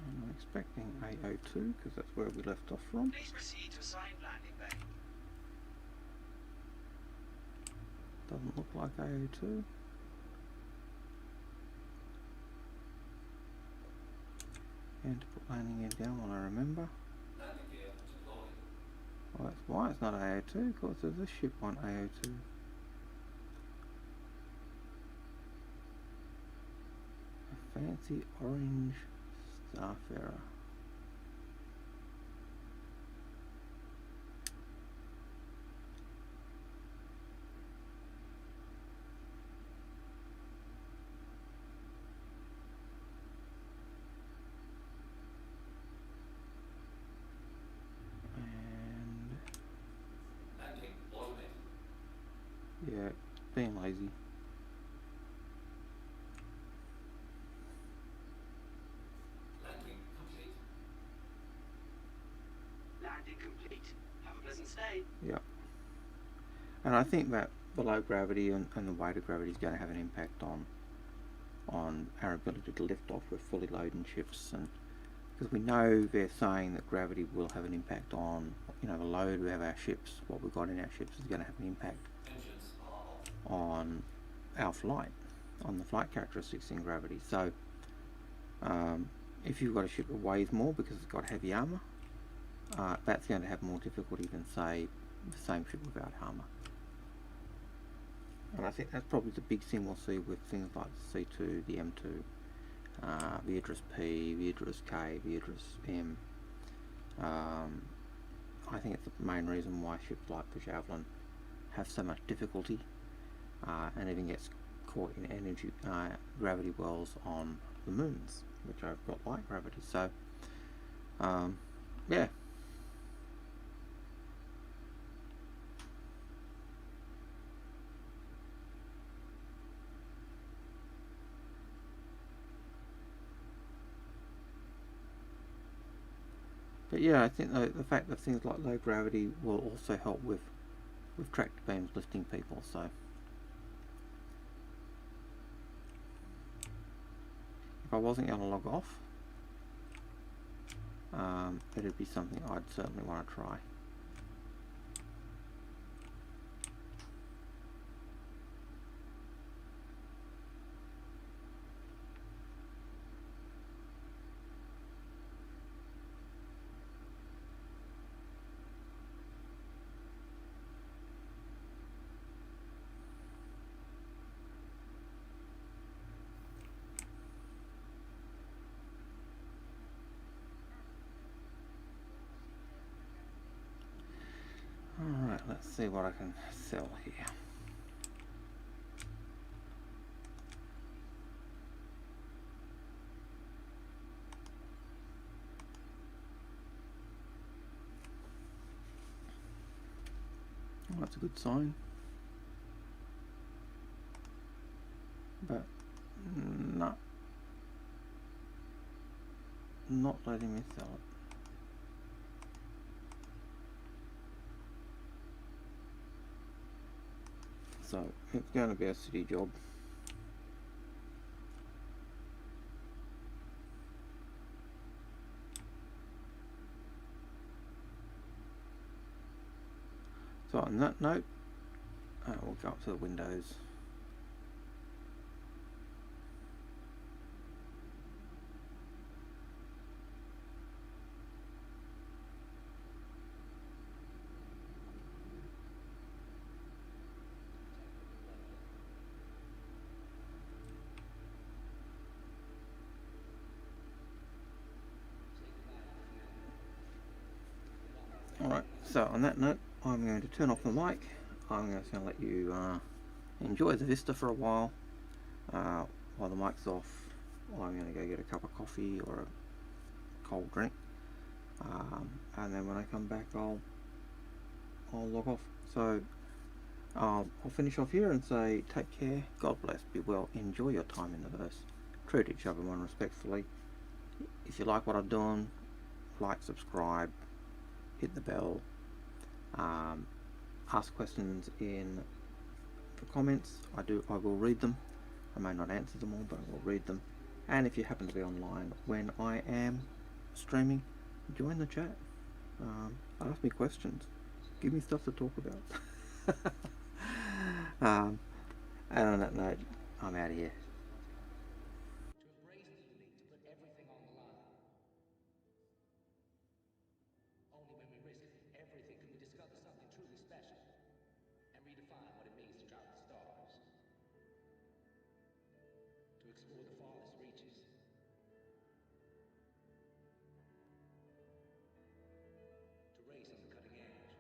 I'm expecting AO2 because that's where we left off from. Please proceed to assigned landing bay. Doesn't look like AO2. And to put landing gear down while I remember. Landing gear deployed. Well, that's why it's not AO2. Of course, there's a ship on AO2. A fancy orange Starfarer. And Landing automated. yeah, being lazy. Landing complete. Landing complete. Have a pleasant stay. Yeah. And I think that the low gravity and the weight of gravity is going to have an impact on our ability to lift off with fully loaded ships, and because we know they're saying that gravity will have an impact on, you know, the load we have our ships, what we've got in our ships is going to have an impact Engines are off. on our flight, on the flight characteristics in gravity. So if you've got a ship that weighs more because it's got heavy armour, that's going to have more difficulty than, say, the same ship without armour. And I think that's probably the big thing we'll see with things like the C2, the M2, the Idris P, the Idris K, the Idris M. I think it's the main reason why ships like the Javelin have so much difficulty and even gets caught in energy gravity wells on the moons, which have got light gravity. So yeah. But yeah, I think the fact that things like low gravity will also help with tractor beams lifting people. So if I wasn't going to log off, it'd be something I'd certainly want to try. Alright, let's see what I can sell here. Oh, that's a good sign. But no. not letting me sell it. So it's going to be a city job. So on that note, we'll go up to the windows. Alright, so on that note, I'm going to turn off the mic. I'm just going to let you enjoy the vista for a while. While the mic's off, I'm going to go get a cup of coffee or a cold drink. And then when I come back, I'll log off. So I'll finish off here and say take care, God bless, be well, enjoy your time in the verse, treat each other one respectfully. If you like what I'm doing, like, subscribe, hit the bell, ask questions in the comments. I will read them. I may not answer them all, but I will read them. And if you happen to be online when I am streaming, join the chat. Ask me questions. Give me stuff to talk about. And on that note, I'm out of here. To embrace the unique, to put everything on the line. Only when we risk everything can we discover something truly special and redefine what it means to travel the stars. To explore the farthest reaches. To race on the cutting edge.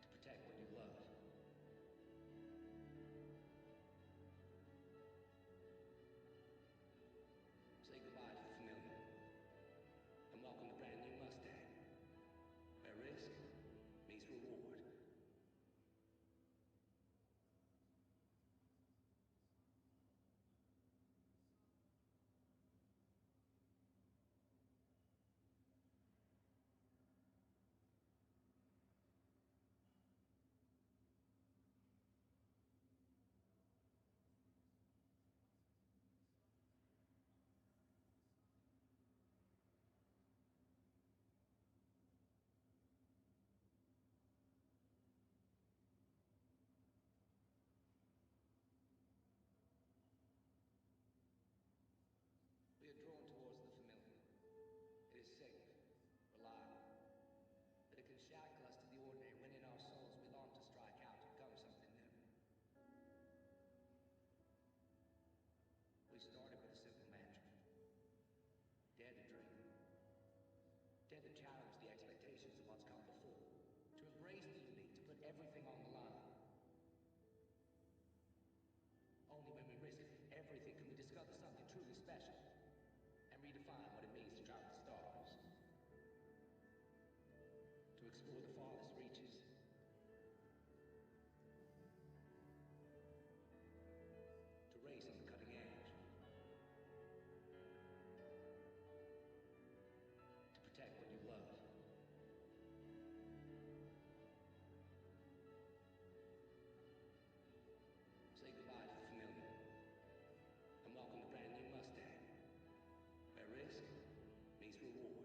To protect what you love. Say goodbye to the familiar and welcome the brand new Mustang, where risk meets reward. We are drawn towards the familiar. It is safe, reliable, but it can shackle us to the ordinary when in our souls we long to strike out to become something new. We started with a simple mantra. Dare to dream. Dare to challenge the expectations of what's come before. To embrace the unique, to put everything on the line. Only when we risk everything can we discover something truly special and redefine what it means to travel the stars. To explore the farthest reaches. To race on the cutting edge. To protect what you love. Say goodbye to the familiar and welcome the brand new Mustang, where risk meets reward.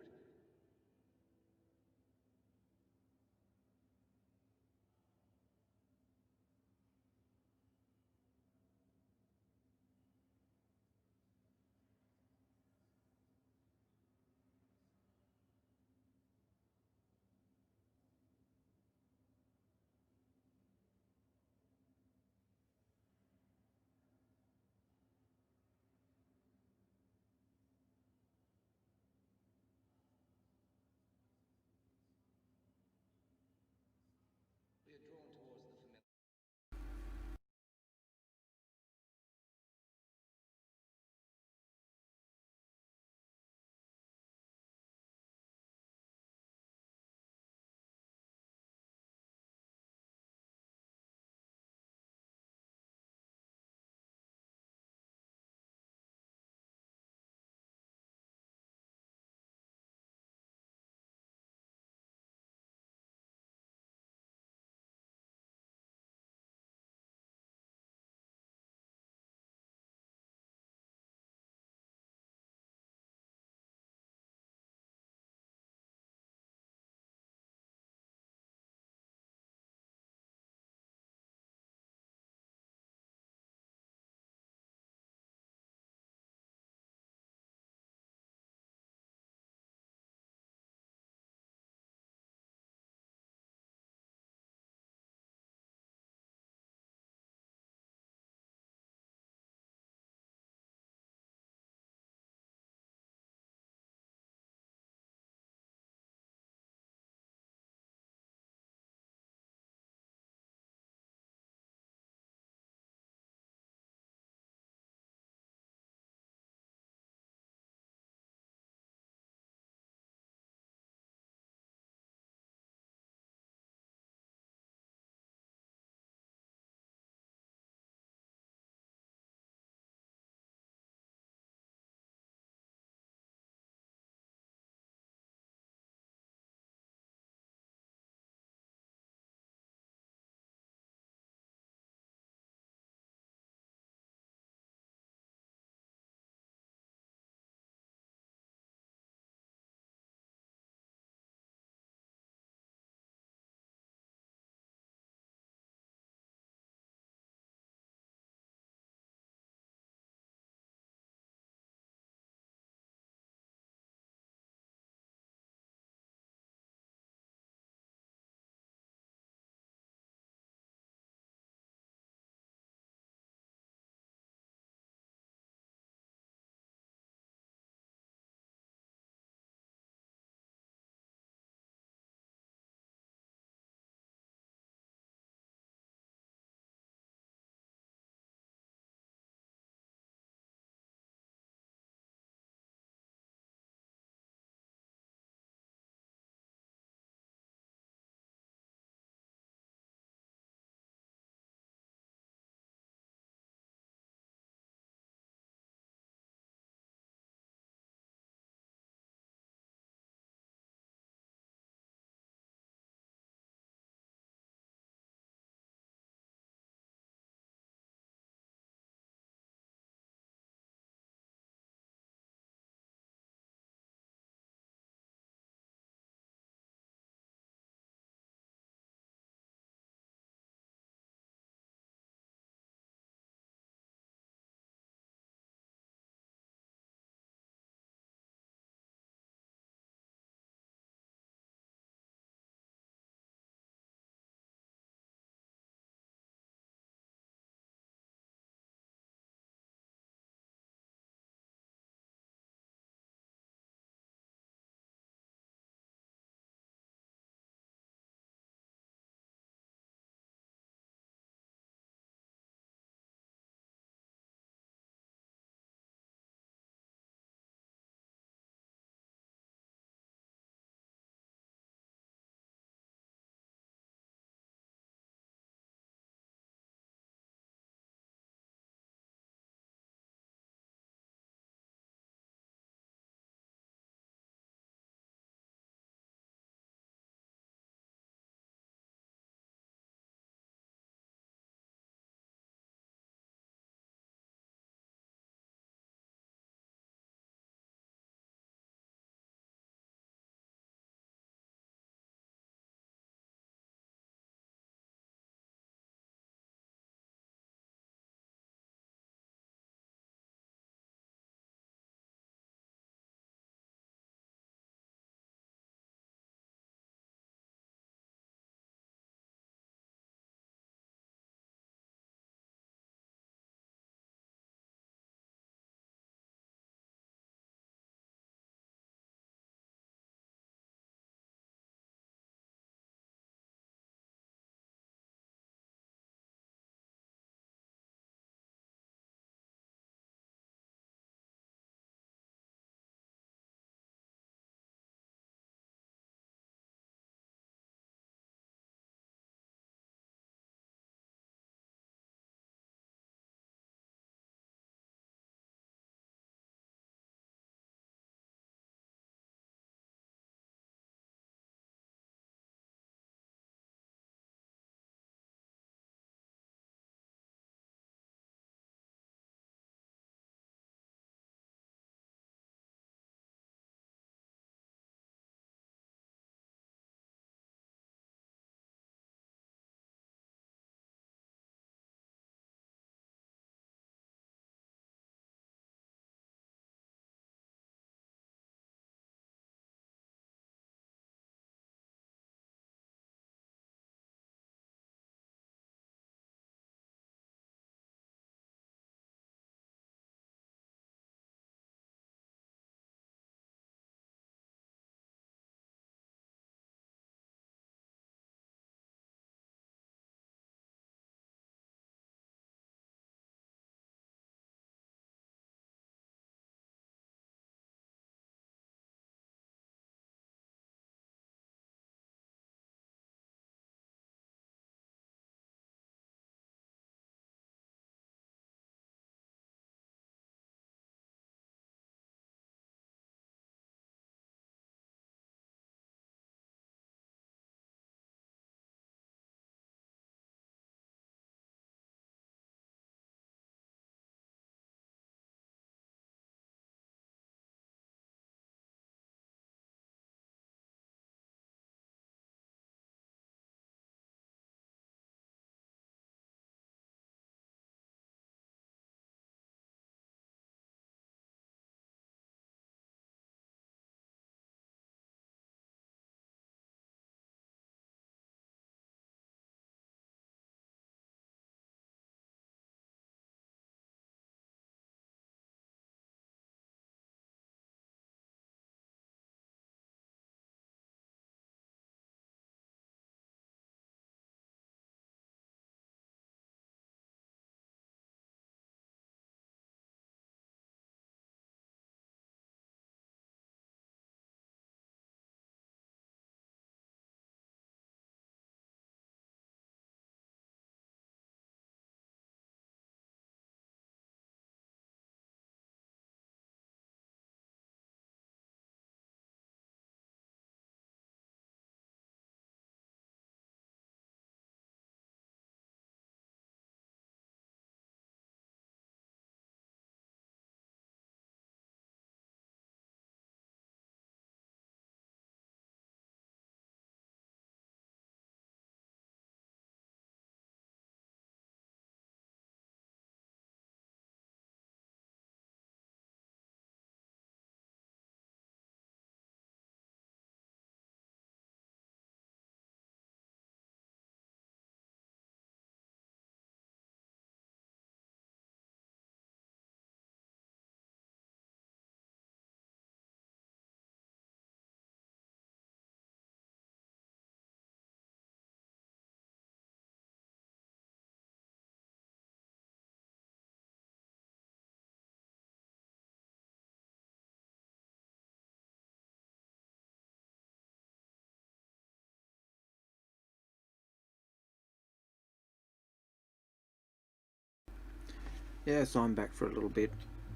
Yeah, so I'm back for a little bit.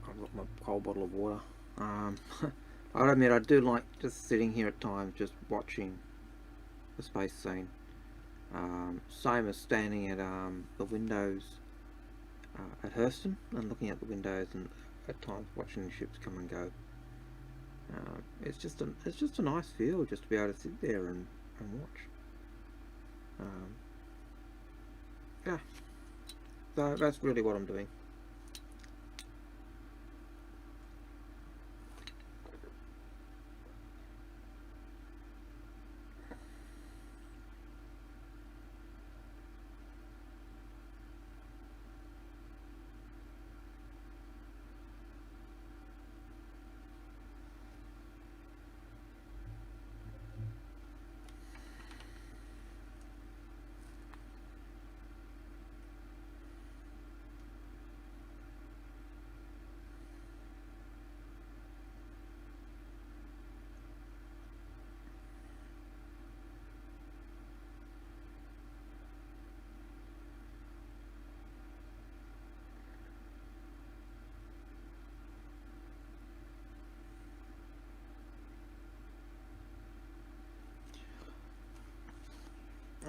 I've got my cold bottle of water. I admit I do like just sitting here at times, just watching the space scene. Same as standing at the windows at Hurston and looking at the windows and at times watching the ships come and go. It's just a nice feel just to be able to sit there and watch. Yeah, so that's really what I'm doing.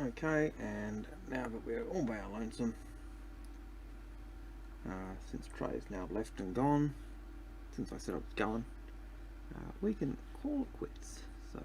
Okay, and now that we're all by our lonesome, since Trey's now left and gone, since I said I was going, we can call it quits. So